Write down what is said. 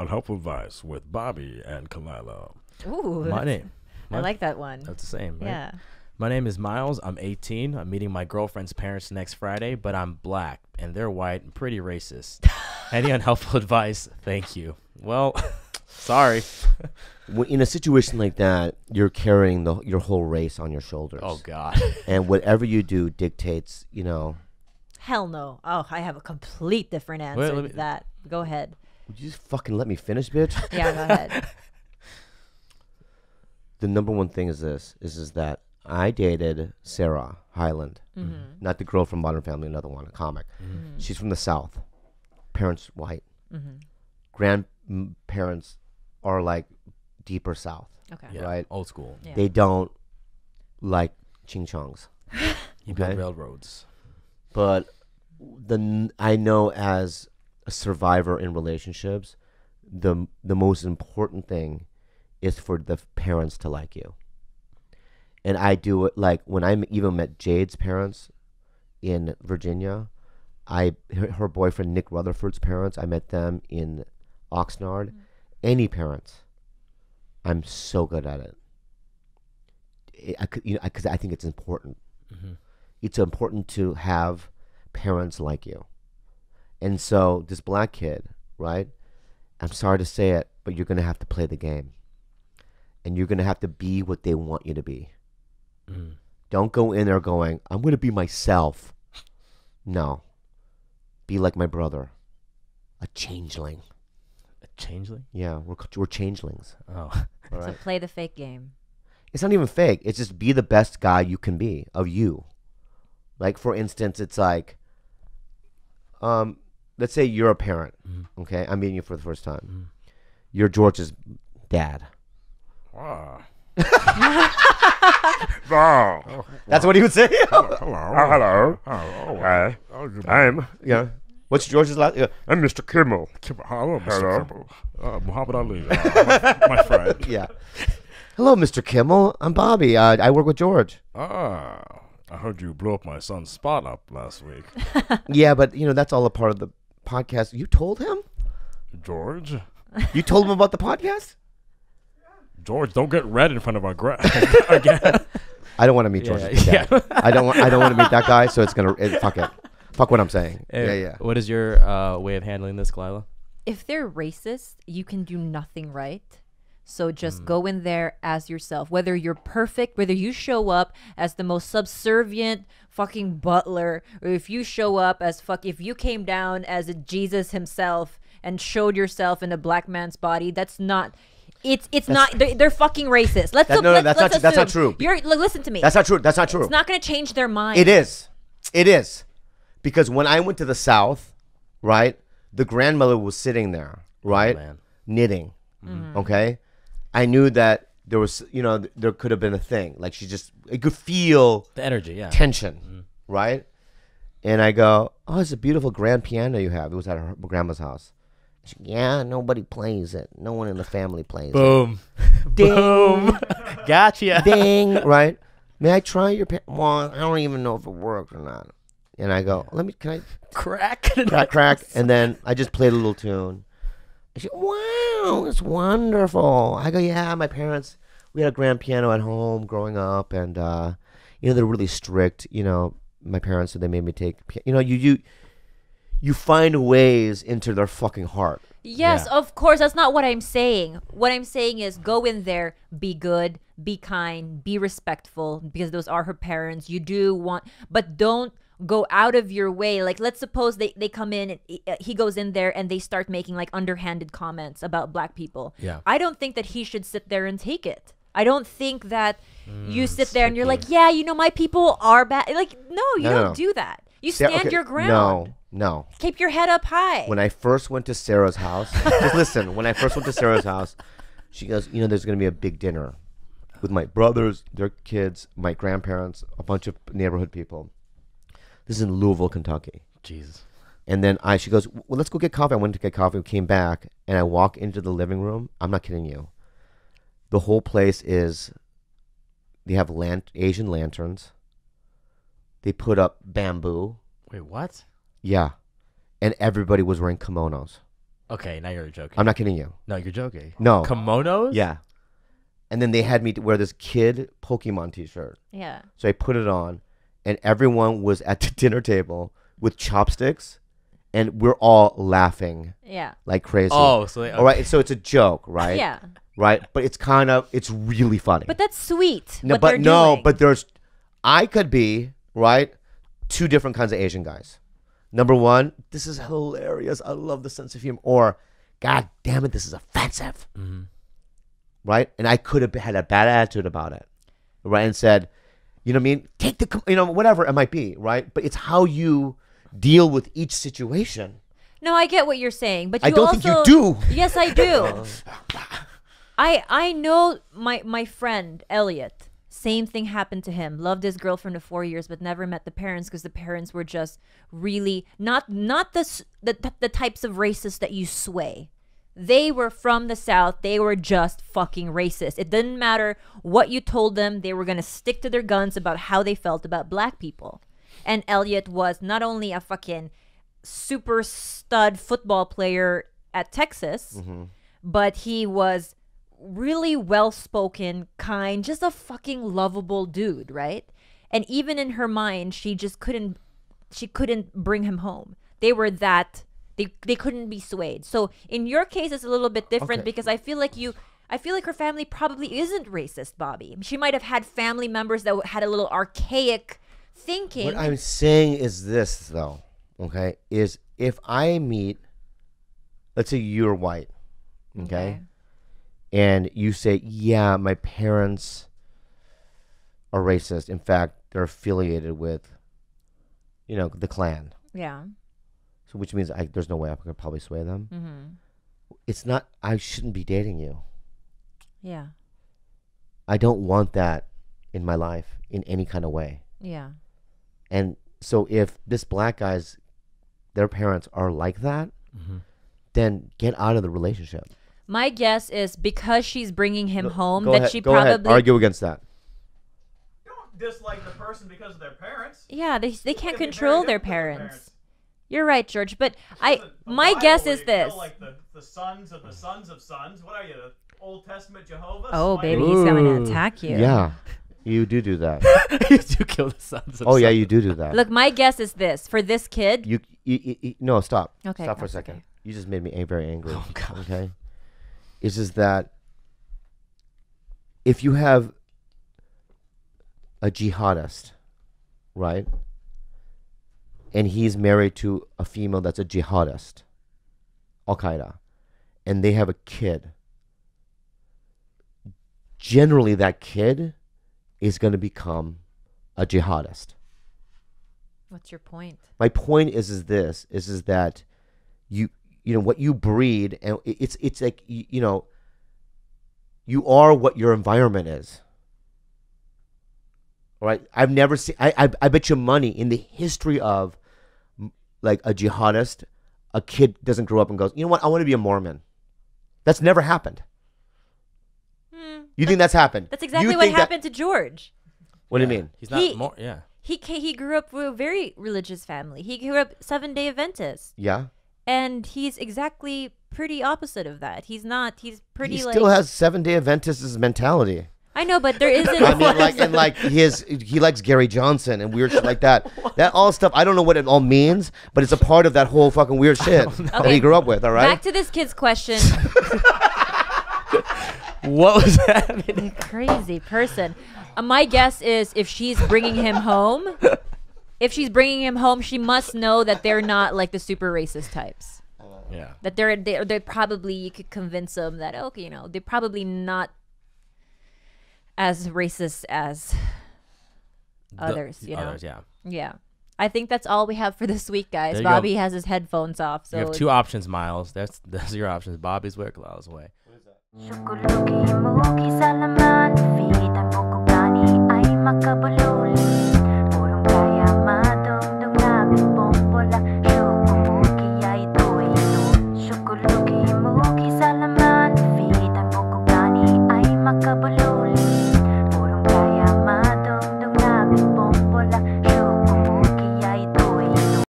Unhelpful Advice with Bobby and Kalila. Ooh, I like that one. That's the same, right? Yeah. My name is Miles. I'm 18. I'm meeting my girlfriend's parents next Friday, but I'm black, and they're white and pretty racist. Any unhelpful advice? Thank you. Well, sorry. In a situation like that, you're carrying your whole race on your shoulders. Oh, God. And whatever you do dictates, Hell no. Oh, I have a complete different answer to that. Go ahead. Would you just fucking let me finish, bitch? Yeah, go ahead. The number one thing is this, is that I dated Sarah Hyland, not the girl from Modern Family, another one, a comic. She's from the South. Parents white. Grandparents are like deeper South. Okay. Yeah, right? Old school. Yeah. They don't like ching chongs. You build railroads. But I know as a survivor in relationships, the most important thing is for the parents to like you. And I do it like when I even met Jade's parents in Virginia, her boyfriend Nick Rutherford's parents, I met them in Oxnard. Any parents, I'm so good at it. Because I think it's important. It's important to have parents like you. And so this black kid, right? I'm sorry to say it, but you're going to have to play the game. And you're going to have to be what they want you to be. Don't go in there going, I'm going to be myself. No. Be like my brother. A changeling. A changeling? Yeah, we're changelings. Oh. All right? So play the fake game. It's not even fake. It's just be the best guy you can be of you. Like, for instance, it's like, let's say you're a parent, okay? I'm meeting you for the first time. You're George's dad. Wow. Wow. That's what he would say. Hello. Hi. I'm What's George's last? I'm Mr. Kimmel. Hello, Mr. Hello. Kimball. Muhammad Ali, my friend. Yeah. Hello, Mr. Kimmel. I'm Bobby. I work with George. I heard you blew up my son's spot up last week. Yeah, but that's all a part of the podcast. You told him? George? You told him about the podcast? George, don't get red in front of our again. I don't want to meet George. Yeah. I don't want to meet that guy. So it's fuck it. Fuck what I'm saying. Yeah. What is your way of handling this, Kalila? If they're racist, you can do nothing right. So just go in there as yourself. Whether you're perfect, whether you show up as the most subservient fucking butler, or if you show up as if you came down as a Jesus himself and showed yourself in a black man's body, that's not. It's not. They're fucking racist. That's not true. Listen to me. That's not true. That's not true. It's not going to change their mind. It is. It is. Because when I went to the South, right, the grandmother was sitting there, right, knitting. Okay, I knew that there was, there could have been a thing. Like it could feel the energy, tension, right? And I go, oh, it's a beautiful grand piano you have. It was at her grandma's house. She, yeah, nobody plays it. No one in the family plays Boom. it. Ding. Boom. Gotcha. Ding. Right? May I try your piano? Well, I don't even know if it works or not. And I go, can I crack? Crack. And then I just played a little tune. And she, wow, it's wonderful. I go, yeah, my parents, we had a grand piano at home growing up. And, they're really strict, my parents, so they made me take, you find ways into their fucking heart. Yes, of course. That's not what I'm saying. What I'm saying is go in there, be good, be kind, be respectful, because those are her parents. You do want, but don't go out of your way. Like, let's suppose they come in, and he goes in there and they start making like underhanded comments about black people. Yeah. I don't think that he should sit there and take it. I don't think that you sit there and you're like, yeah, my people are bad. Like, no, you don't do that. You stand your ground. No. Keep your head up high. When I first went to Sarah's house, just listen, when I first went to Sarah's house, she goes, there's going to be a big dinner with my brothers, their kids, my grandparents, a bunch of neighborhood people. This is in Louisville, Kentucky. Jesus. And then she goes, well, let's go get coffee. I went to get coffee, came back, and I walk into the living room. I'm not kidding you. The whole place they have Asian lanterns. They put up bamboo. Wait, what? Yeah. And everybody was wearing kimonos. Okay, now you're joking. I'm not kidding you. No, you're joking. No. Kimonos? Yeah. And then they had me to wear this kid Pokemon t-shirt. Yeah. So I put it on, and everyone was at the dinner table with chopsticks, and we're all laughing Yeah. like crazy. Oh, so they, All right. So it's a joke, right? Yeah. Right. But it's really funny. But that's sweet. No, what they're doing. but I could be, right, two different kinds of Asian guys. Number one, this is hilarious. I love the sense of humor. Or, God damn it, this is offensive. Mm-hmm. Right? And I could have had a bad attitude about it. Right? And said, you know what I mean? Take the, whatever it might be. Right? But it's how you deal with each situation. No, I get what you're saying, but you I don't also, think you do. Yes, I do. I know my friend Elliot. Same thing happened to him. Loved his girlfriend of 4 years, but never met the parents because the parents were just really not the types of racists that you sway. They were from the South. They were just fucking racist. It didn't matter what you told them. They were gonna stick to their guns about how they felt about black people. And Elliot was not only a fucking super stud football player at Texas, but he was really well-spoken, kind, just a fucking lovable dude, right? And even in her mind, she couldn't bring him home. They were that they couldn't be swayed. So in your case, it's a little bit different because I feel like her family probably isn't racist, Bobby. She might have had family members that had a little archaic thinking. What I'm saying is this, though, okay, is if I meet, let's say you're white, okay? And you say, yeah, my parents are racist. In fact, they're affiliated with, the Klan. Yeah. So which means there's no way I could probably sway them. Mm-hmm. It's not, I shouldn't be dating you. Yeah. I don't want that in my life in any kind of way. Yeah. And so if this black guy's, their parents are like that, then get out of the relationship. My guess is because she's bringing him home Go that ahead, she go probably ahead. Argue against that. You don't dislike the person because of their parents. Yeah, they It can't could be control very their different with parents. You're right, George. But The my Bible guess where is you kill, this. like the sons of the sons of sons. What are you, the Old Testament Jehovah? Oh, Smite- baby, he's coming to attack you. Yeah, you do that. you do kill the sons of Oh yeah, sons. you do that. Look, my guess is this. For this kid. You no, stop. Okay, Stop for a that's second. okay. You just made me very angry. Oh, God. Okay. It's just that if you have a jihadist, right, and he's married to a female that's a jihadist, Al Qaeda, and they have a kid, generally that kid is going to become a jihadist. What's your point? My point is that you what you breed, and it's like you are what your environment is. All right, I've never seen. I bet you money in the history of like a jihadist, a kid doesn't grow up and goes, you know what, I want to be a Mormon. That's never happened. You think that's happened? That's exactly You what think that- happened to George. What do you mean? He's not He- more. Yeah. He grew up with a very religious family. He grew up Seventh-day Adventist. Yeah. And he's exactly pretty opposite of that. He's not. He's pretty He like. still has Seventh-day Adventist mentality. I know, but there isn't. I mean, he likes Gary Johnson and weird shit like that. That all stuff. I don't know what it all means, but it's a part of that whole fucking weird shit that Okay. he grew up with. All right. Back to this kid's question. What was that? Crazy person. My guess is if she's bringing him home, she must know that they're not like the super racist types. Yeah. That they're probably, you could convince them that, okay, they're probably not as racist as others, Others, yeah. Yeah. I think that's all we have for this week, guys. There you Bobby go. has his headphones off, so You have two options, Miles. Those are your options. Bobby's way or Kalala's way. Syukulugi mo sa laman, feed ang buko gani ay makabulol.